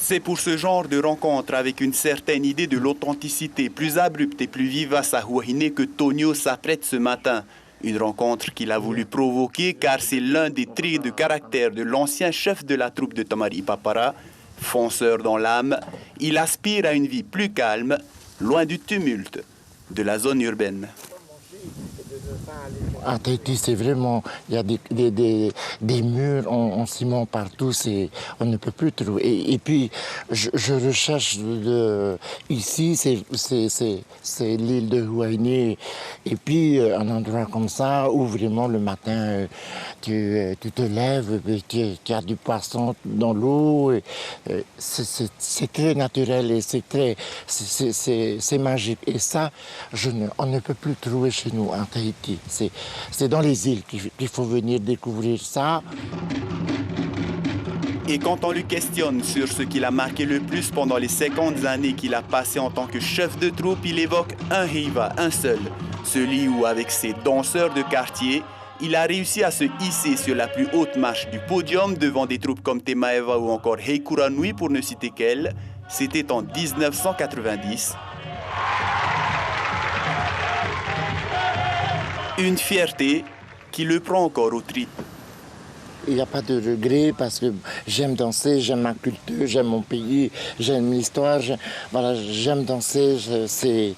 C'est pour ce genre de rencontre avec une certaine idée de l'authenticité plus abrupte et plus vivace à Huahine que Tonio s'apprête ce matin. Une rencontre qu'il a voulu provoquer car c'est l'un des traits de caractère de l'ancien chef de la troupe de Tomari Papara. Fonceur dans l'âme, il aspire à une vie plus calme, loin du tumulte de la zone urbaine. À Tahiti, c'est vraiment, il y a des murs en ciment partout, on ne peut plus trouver. Et puis, je recherche ici, c'est l'île de Huahine, et puis un endroit comme ça où vraiment le matin, tu te lèves, tu as du poisson dans l'eau, c'est très naturel et c'est magique. Et ça, on ne peut plus trouver chez nous en Tahiti. C'est dans les îles qu'il faut venir découvrir ça. Et quand on lui questionne sur ce qui l'a marqué le plus pendant les 50 années qu'il a passées en tant que chef de troupe, il évoque un heiva, un seul. Celui où, avec ses danseurs de quartier, il a réussi à se hisser sur la plus haute marche du podium devant des troupes comme Temaeva ou encore Heikura Nui, pour ne citer qu'elle. C'était en 1990. Une fierté qui le prend encore aux tripes. Il n'y a pas de regret parce que j'aime danser, j'aime ma culture, j'aime mon pays, j'aime l'histoire. J'aime danser. C'est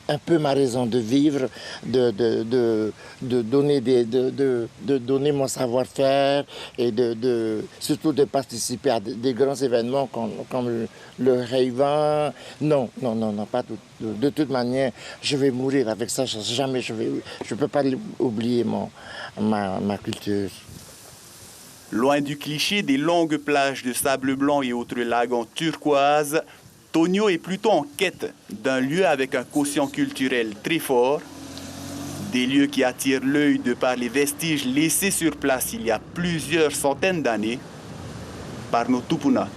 un peu ma raison de vivre, de donner mon savoir-faire et surtout de participer à des grands événements comme le Reiva. Non, pas tout. De toute manière, je vais mourir avec ça. Jamais je ne peux pas oublier ma culture. Loin du cliché des longues plages de sable blanc et autres lagons turquoise, Tonio est plutôt en quête d'un lieu avec un quotient culturel très fort, des lieux qui attirent l'œil de par les vestiges laissés sur place il y a plusieurs centaines d'années par nos Tupuna.